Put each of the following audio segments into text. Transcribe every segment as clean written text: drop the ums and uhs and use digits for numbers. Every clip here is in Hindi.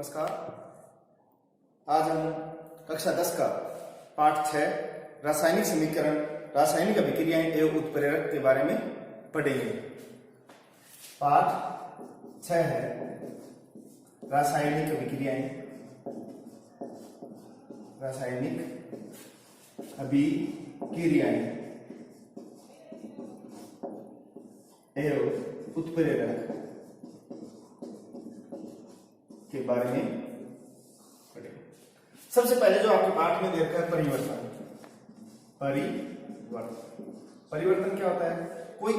नमस्कार। आज हम कक्षा 10 का पाठ 6 रासायनिक समीकरण, रासायनिक अभिक्रियाएं एवं उत्प्रेरक के बारे में पढ़ेंगे। पाठ 6 है रासायनिक अभिक्रियाएं, रासायनिक अभिक्रियाएं एवं उत्प्रेरक के बारे में पढ़ेंगे। सबसे पहले जो आपके पाठ में देखा है परिवर्तन। परिवर्तन क्या होता है? कोई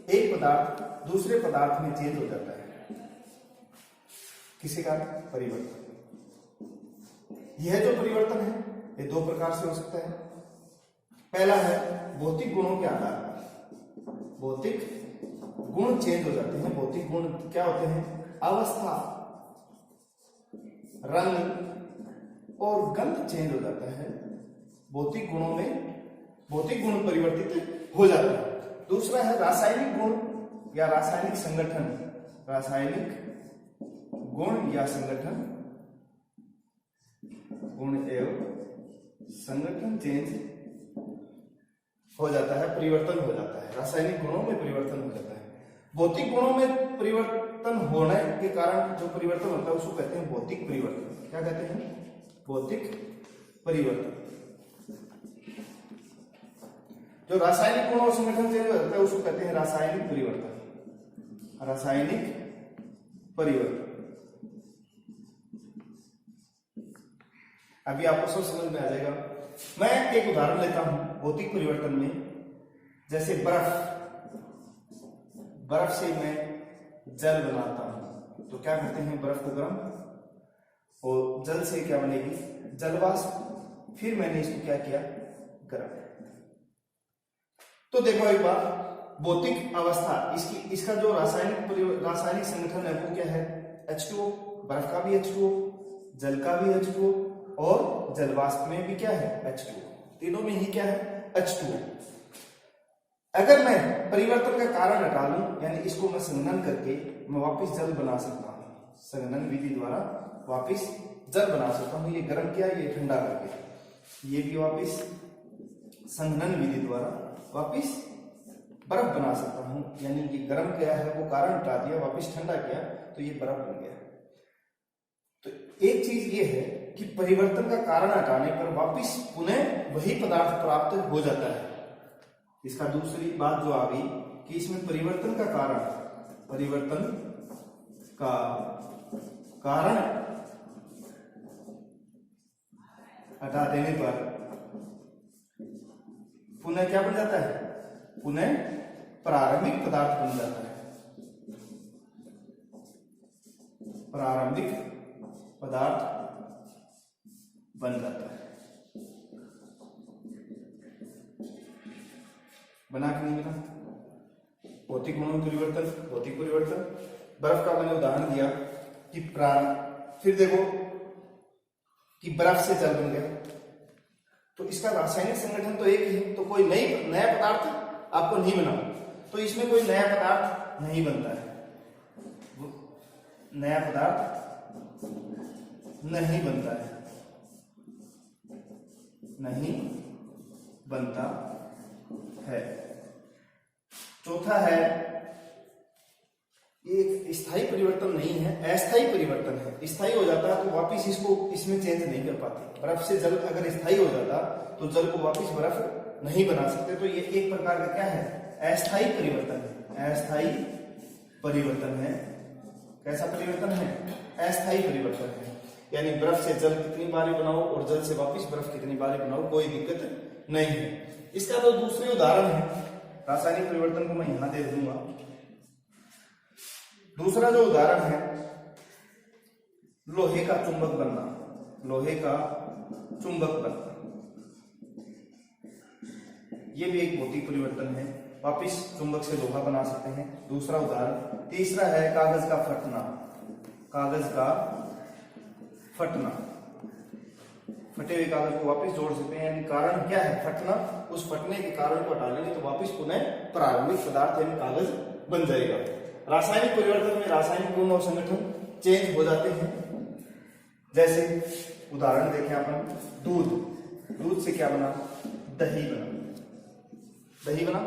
एक पदार्थ दूसरे पदार्थ में चेंज हो जाता है, किसी का परिवर्तन। यह जो परिवर्तन है ये दो प्रकार से हो सकता है। पहला है भौतिक गुणों के आधार पर। भौतिक गुण चेंज हो जाते हैं। भौतिक गुण क्या होते हैं? अवस्था, रंग और गंध चेंज हो जाता है। भौतिक गुण परिवर्तित हो जाते हैं। दूसरा है रासायनिक गुण या रासायनिक संगठन। रासायनिक गुण या संगठन, गुण एवं संगठन चेंज हो जाता है, परिवर्तन हो जाता है। रासायनिक गुणों में परिवर्तन हो जाता है। भौतिक गुणों में परिवर्तन होने के कारण जो परिवर्तन होता है उसको कहते हैं भौतिक परिवर्तन। क्या कहते हैं? भौतिक परिवर्तन। जो रासायनिक गुण और संगठन चेंज हो जाता है उसको कहते हैं रासायनिक परिवर्तन। रासायनिक परिवर्तन। अभी आपको सब समझ में आ जाएगा। मैं एक उदाहरण लेता हूं भौतिक परिवर्तन में। जैसे बर्फ से मैं जल बनाता हूं तो क्या करते हैं? बर्फ को गर्म, और जल से क्या बनेगी? जलवाष्प। फिर मैंने इसको क्या किया? गर्म। तो देखो एक बार, भौतिक अवस्था इसका जो रासायनिक संगठन है वो क्या है? H2O। बर्फ का भी H2O, जल का भी H2O और जलवाष्प में भी क्या है? H2O। तीनों में ही क्या है? H2O। अगर मैं परिवर्तन का कारण हटा लूं, यानी इसको मैं संघनन करके मैं वापस जल बना सकता हूं। संघनन विधि द्वारा वापस जल बना सकता हूं। ये गर्म किया, ये ठंडा करके, ये भी वापस संघनन विधि द्वारा वापस बर्फ बना सकता हूं। यानी ये गर्म किया है, वो कारण हटा दिया, वापस ठंडा किया तो ये बर्फ बन गया। तो एक चीज ये है कि परिवर्तन का कारण हटाने पर वापस पुनः वही पदार्थ प्राप्त हो जाता है। इसका दूसरी बात जो आ गई कि इसमें परिवर्तन का कारण हटा देने पर पुनः क्या बन जाता है? पुनः प्रारंभिक पदार्थ बन जाता है। प्रारंभिक पदार्थ बन जाता है। बना कि नहीं बना? भौतिक गुणों में परिवर्तन, भौतिक परिवर्तन। बर्फ का मैंने उदाहरण दिया कि फिर देखो कि बर्फ से जल बन गया, तो इसका रासायनिक संगठन तो एक ही है, तो कोई नया पदार्थ आपको नहीं बना, तो इसमें कोई नया पदार्थ नहीं बनता है। नया पदार्थ नहीं बनता है, नहीं बनता है। चौथा है, एक स्थायी परिवर्तन नहीं है, अस्थायी परिवर्तन है। स्थायी हो जाता है तो वापस इसमें चेंज नहीं कर पाते। बर्फ से जल अगर स्थायी हो जाता तो जल को वापस बर्फ नहीं बना सकते। तो ये एक प्रकार का क्या है? अस्थायी परिवर्तन है। अस्थायी परिवर्तन है। कैसा परिवर्तन है? अस्थायी परिवर्तन है। यानी बर्फ से जल कितनी बार बनाओ और जल से वापस बर्फ कितनी बार बनाओ, कोई दिक्कत नहीं है। इसका तो दूसरी उदाहरण है, रासायनिक परिवर्तन को मैं यहां दे दूंगा। दूसरा जो उदाहरण है, लोहे का चुंबक बनना। लोहे का चुंबक बनना, यह भी एक भौतिक परिवर्तन है। वापिस चुंबक से लोहा बना सकते हैं। दूसरा उदाहरण। तीसरा है कागज का फटना। कागज का फटना, फटे हुए कागज को वापस जोड़ सकते हैं। यानी कारण क्या है? फटना। उस फटने के कारण को हटा लेंगे तो वापस पुनः प्रारंभिक पदार्थ यानी कागज बन जाएगा। रासायनिक परिवर्तन में रासायनिक गुण और संगठन चेंज हो जाते हैं। जैसे उदाहरण देखें अपन, दूध से क्या बना, दही बना।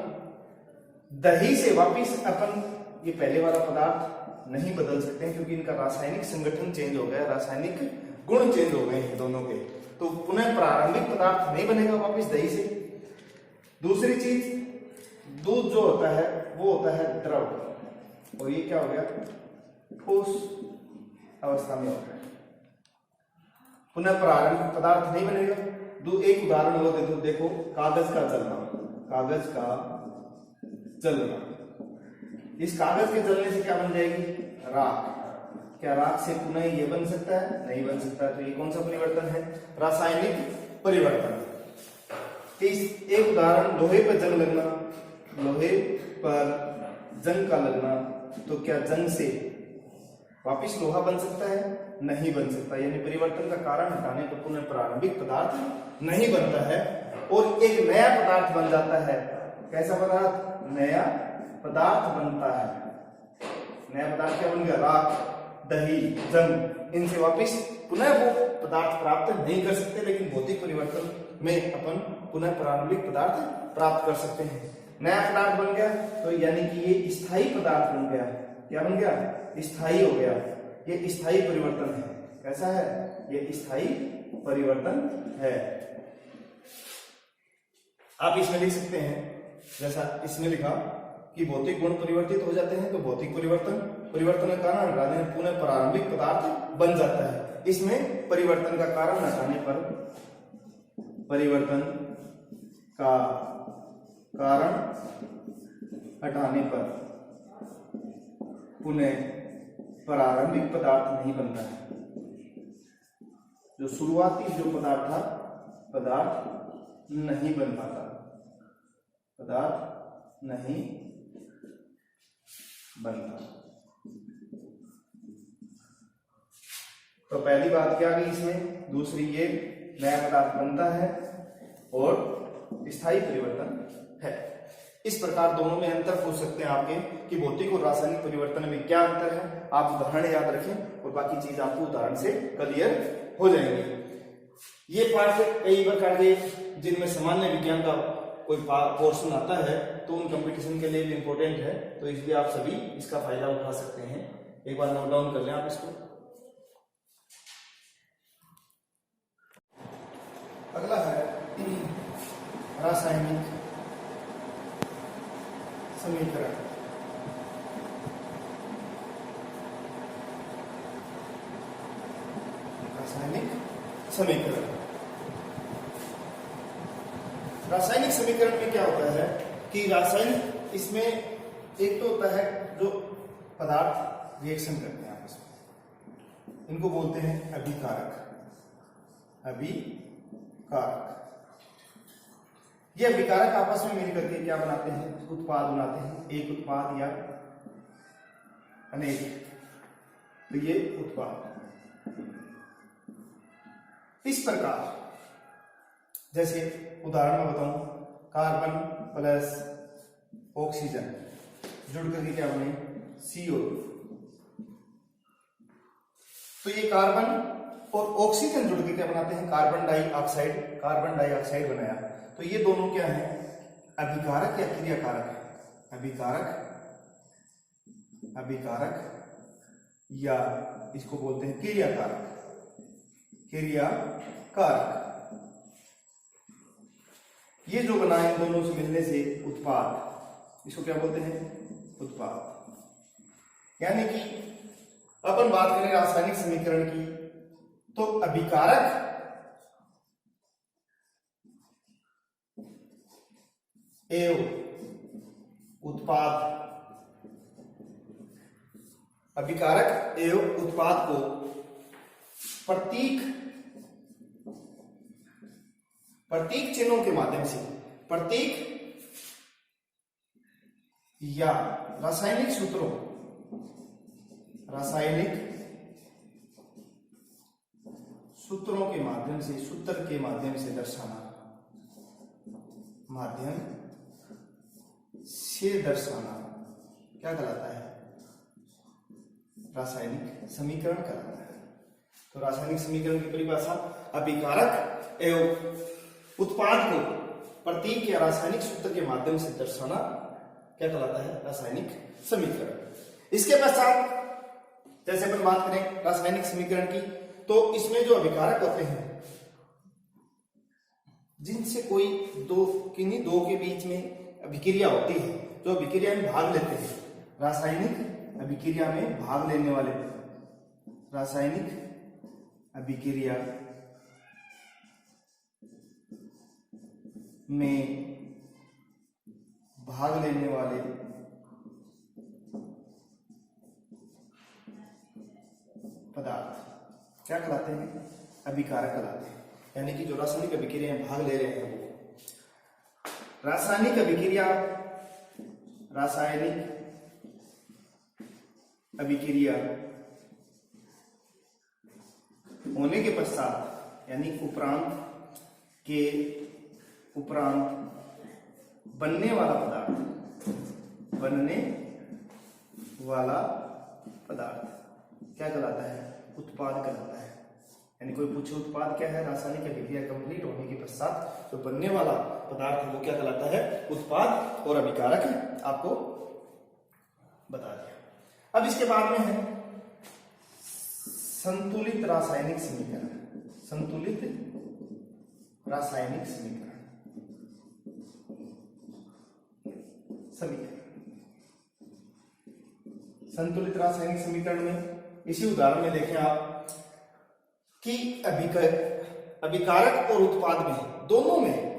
दही से वापिस अपन ये पहले वाला पदार्थ नहीं बदल सकते हैं, क्योंकि इनका रासायनिक संगठन चेंज हो गया, रासायनिक गुण चेंज हो गए हैं दोनों के, तो पुनः प्रारंभिक पदार्थ नहीं बनेगा वापिस दही से। दूसरी चीज, दूध जो होता है वो होता है द्रव, और ये क्या हो गया, ठोस अवस्था में हो गया, पुनः प्रारंभिक पदार्थ नहीं बनेगा। एक उदाहरण वो दे दो, देखो कागज का जलना, इस कागज के जलने से क्या बन जाएगी, राख। क्या राख से पुनः ये बन सकता है, नहीं बन सकता। तो ये कौन सा परिवर्तन है, रासायनिक परिवर्तन। एक उदाहरण, लोहे पर जंग लगना, लोहे पर जंग का लगना, तो क्या जंग से वापिस लोहा बन सकता है, नहीं बन सकता। यानी परिवर्तन का कारण हटाने पर पुनः प्रारंभिक पदार्थ नहीं बनता है और एक नया पदार्थ बन जाता है। कैसा पदार्थ, नया पदार्थ बनता है। नया पदार्थ क्या बन गया, राख, दही, जंग। इनसे वापिस पुनः वो पदार्थ प्राप्त नहीं कर सकते, लेकिन भौतिक परिवर्तन में अपन पुनः प्रारंभिक पदार्थ प्राप्त कर सकते हैं। नया पदार्थ बन गया तो यानी कि ये स्थायी पदार्थ बन गया। क्या बन गया, स्थायी हो गया। ये स्थायी परिवर्तन है। कैसा है, ये स्थायी परिवर्तन है। आप इसमें लिख सकते हैं, जैसा इसमें लिखा कि भौतिक गुण परिवर्तित हो जाते हैं, तो भौतिक परिवर्तन का कारण हटाने पर पुनः प्रारंभिक पदार्थ बन जाता है। इसमें परिवर्तन का कारण हटाने पर, परिवर्तन का कारण हटाने पर पुनः प्रारंभिक पदार्थ नहीं बनता है। जो शुरुआती जो पदार्थ था, पदार्थ नहीं बन पाता, पदार्थ नहीं बनता। तो पहली बात क्या गई इसमें, दूसरी ये नया पदार्थ बनता है और स्थायी परिवर्तन है। इस प्रकार दोनों में अंतर पूछ सकते हैं आपके कि भौतिक और रासायनिक परिवर्तन में क्या अंतर है। आप उदाहरण याद रखें और बाकी चीज आपको उदाहरण से क्लियर हो जाएंगे। ये पाठ कई प्रकार के जिनमें सामान्य विज्ञान का कोई पोर्शन आता है तो उन कंपटीशन के लिए भी इंपॉर्टेंट है, तो इसलिए आप सभी इसका फायदा उठा सकते हैं। एक बार नोट डाउन कर लें आप इसको। अगला है रासायनिक समीकरण। रासायनिक समीकरण, रासायनिक समीकरण में क्या होता है कि रासायनिक, इसमें एक तो होता है जो पदार्थ रिएक्शन करते हैं आपस में, इनको बोलते हैं अभिकारक। ये अभिकारक आपस में मिल करके क्या बनाते हैं, उत्पाद बनाते हैं। एक उत्पाद या अनेक, तो ये उत्पाद। इस प्रकार जैसे उदाहरण में बताऊं, कार्बन प्लस ऑक्सीजन जुड़ करके क्या बने, CO2। तो ये कार्बन और ऑक्सीजन जुड़ के क्या बनाते हैं, कार्बन डाइऑक्साइड बनाया। तो ये दोनों क्या है, अभिकारक या क्रियाकारक है। अभिकारक या इसको बोलते हैं क्रियाकारक। ये जो बना है दोनों से मिलने से उत्पाद, इसको क्या बोलते हैं, उत्पाद। यानी कि अपन बात करें रासायनिक समीकरण की, तो अभिकारक एवं उत्पाद को प्रतीक चिन्हों के माध्यम से, प्रतीक या रासायनिक सूत्रों के माध्यम से, सूत्र के माध्यम से दर्शाना, क्या कहलाता है, रासायनिक समीकरण कहलाता है। तो रासायनिक समीकरण की परिभाषा, अभिकारक एवं उत्पाद को प्रतीक या रासायनिक सूत्र के माध्यम से दर्शाना क्या कहलाता है? रासायनिक समीकरण। इसके पश्चात जैसे अपन बात करें रासायनिक समीकरण की, तो इसमें जो अभिकारक होते हैं जिनसे कोई किन्हीं दो के बीच में अभिक्रिया होती है, जो अभिक्रिया में भाग लेते हैं, रासायनिक अभिक्रिया में भाग लेने वाले, रासायनिक अभिक्रिया में भाग लेने वाले पदार्थ क्या कहलाते हैं? अभिकारक कहलाते हैं। यानी कि जो रासायनिक अभिक्रिया में भाग ले रहे हैं वो रासायनिक अभिक्रिया होने के पश्चात, यानी उपरांत बनने वाला पदार्थ क्या कहलाता है? उत्पाद कहलाता है। यानी कोई पूछे उत्पाद क्या है? रासायनिक अभिक्रिया कंप्लीट होने के पश्चात जो बनने वाला पदार्थ है वो क्या कहलाता है? उत्पाद। और अभिकारक आपको बता दिया। अब इसके बाद में है संतुलित रासायनिक समीकरण। संतुलित रासायनिक समीकरण संतुलित रासायनिक समीकरण में इसी उदाहरण में देखें आप कि अभिकारक और उत्पाद में, दोनों में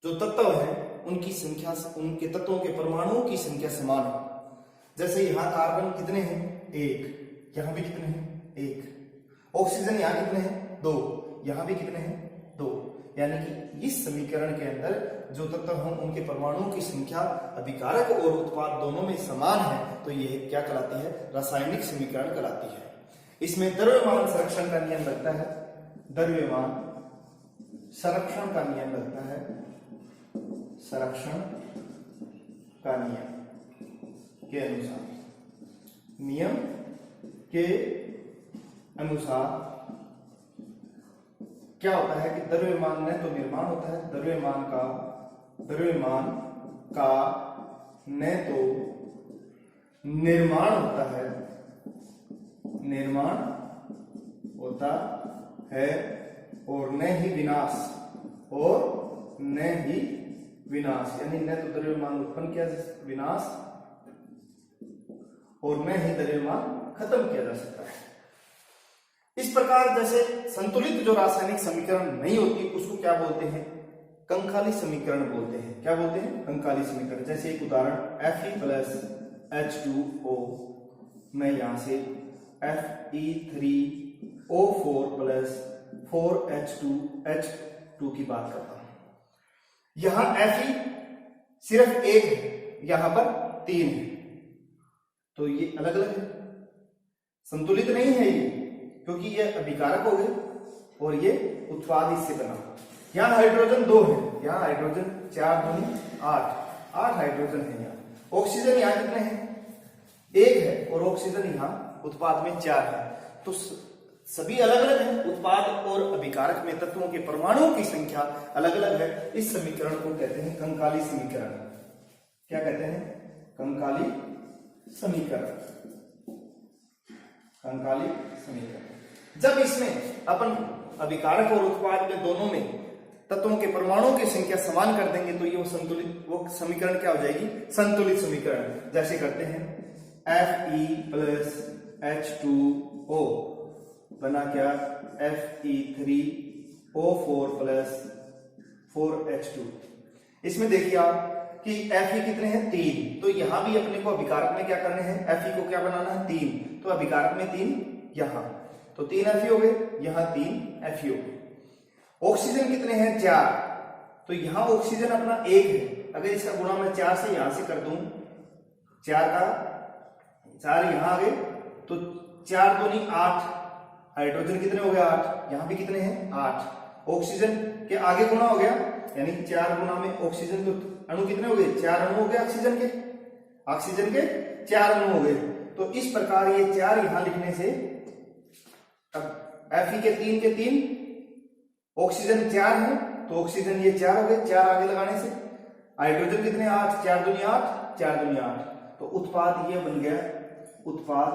जो तत्व है उनकी संख्या, उनके तत्वों के परमाणुओं की संख्या समान है। जैसे यहां कार्बन कितने हैं? 1। यहां भी कितने हैं? 1। ऑक्सीजन यहां कितने हैं? 2। यहां भी कितने हैं? 2। यानी कि इस समीकरण के अंदर जो तत्व हैं उनके परमाणुओं की संख्या अभिकारक और उत्पाद दोनों में समान है, तो यह क्या कहलाती है? रासायनिक समीकरण कहलाती है। इसमें द्रव्यमान संरक्षण का नियम लगता है। द्रव्यमान संरक्षण का नियम लगता है। संरक्षण का नियम के अनुसार क्या होता है कि द्रव्यमान में तो निर्माण होता है, द्रव्यमान का न तो निर्माण होता है और न ही विनाश, यानी न तो द्रव्यमान उत्पन्न किया जा सकता, विनाश, और न ही द्रव्यमान खत्म किया जा सकता है। इस प्रकार जैसे संतुलित जो रासायनिक समीकरण नहीं होती उसको क्या बोलते हैं? कंकाली समीकरण बोलते हैं। क्या बोलते हैं? कंकाली समीकरण। जैसे एक उदाहरण Fe+H2O, मैं यहां से Fe3O4+4H2 की बात करता हूं। यहां Fe सिर्फ 1 है, यहां पर 3 है, तो ये अलग अलग है, संतुलित नहीं है ये, क्योंकि ये अभिकारक हो गए और ये उत्पाद इससे बना। यहां हाइड्रोजन 2 है, यहां हाइड्रोजन 4 दूनी 8 हाइड्रोजन है। यहाँ ऑक्सीजन यहां कितने हैं? 1 है, और ऑक्सीजन यहां उत्पाद में 4 है, तो सभी अलग अलग हैं। उत्पाद और अभिकारक में तत्वों के परमाणुओं की संख्या अलग अलग है। इस समीकरण को कहते हैं कंकाली समीकरण। क्या कहते हैं? कंकाली समीकरण। कंकाली समीकरण। जब इसमें अपन अभिकारक और उत्पाद में दोनों में तत्वों के परमाणुओं की संख्या समान कर देंगे तो ये वो समीकरण क्या हो जाएगी? संतुलित समीकरण। जैसे करते हैं Fe+H2O बना क्या? Fe3O4+4H2। इसमें देखिए आप कि Fe कितने हैं? 3। तो यहां भी अपने को अभिकारक में क्या करने हैं? Fe को क्या बनाना है? 3। तो अभिकारक में 3 यहां, तो 3 Fe हो गए, यहां 3 Fe हो गए। ऑक्सीजन कितने हैं? 4। तो यहां ऑक्सीजन अपना 1 है, अगर इसका गुणा मैं 4 से यहां से कर दूं, 4 यहां आ गए, तो 4 दूनी 8। हाइड्रोजन कितने हो गए? 8। यहां भी कितने हैं? 8। ऑक्सीजन के आगे गुणा हो गया, यानी 4 गुणा में ऑक्सीजन, तो अणु कितने हो गए? 4 अणु हो गए ऑक्सीजन के 4 अणु हो गए। तो तो इस प्रकार ये 4 यहां लिखने से अब Fe के 3 ऑक्सीजन 4 है, तो ऑक्सीजन ये 4 हो गए, 4 आगे लगाने से हाइड्रोजन कितने 8, 4 दूनी 8, 4 दूनी 8, तो उत्पाद ये बन गया उत्पाद,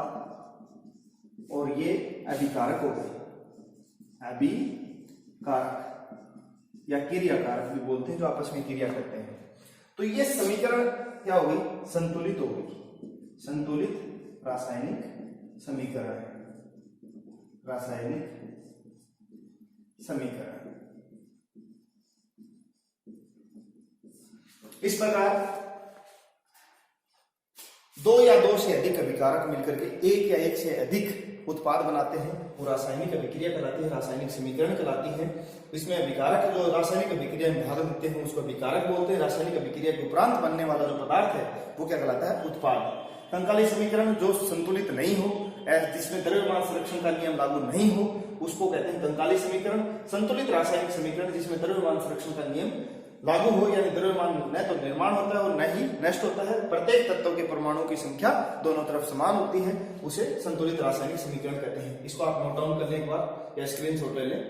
और ये अभिकारक हो गए, अभिकारक या क्रियाकारक भी बोलते हैं जो आपस में क्रिया करते हैं। तो ये समीकरण क्या हो गई, संतुलित हो गई, संतुलित रासायनिक समीकरण, रासायनिक समीकरण। इस प्रकार 2 या 2 से अधिक अभिकारक मिलकर के 1 या 1 से अधिक उत्पाद बनाते हैं, वो रासायनिक अभिक्रिया कहलाती है, रासायनिक समीकरण कहलाती है। इसमें अभिकारक जो रासायनिक अभिक्रिया में भाग देते हैं उसको अभिकारक बोलते हैं। रासायनिक अभिक्रिया के उपरांत बनने वाला जो पदार्थ है वो क्या कहलाता है, उत्पाद। कंकाली समीकरण जो संतुलित नहीं हो, जिसमें द्रव्यमान संरक्षण का नियम लागू नहीं हो, उसको कहते हैं कंकाली समीकरण। संतुलित रासायनिक समीकरण जिसमें द्रव्यमान संरक्षण का नियम लागू हो, यानी द्रव्यमान न तो निर्माण होता है और न ही नष्ट होता है, प्रत्येक तत्व के परमाणुओं की संख्या दोनों तरफ समान होती है, उसे संतुलित रासायनिक समीकरण कहते हैं। इसको आप नोट डाउन कर लें एक बार या स्क्रीनशॉट ले लें।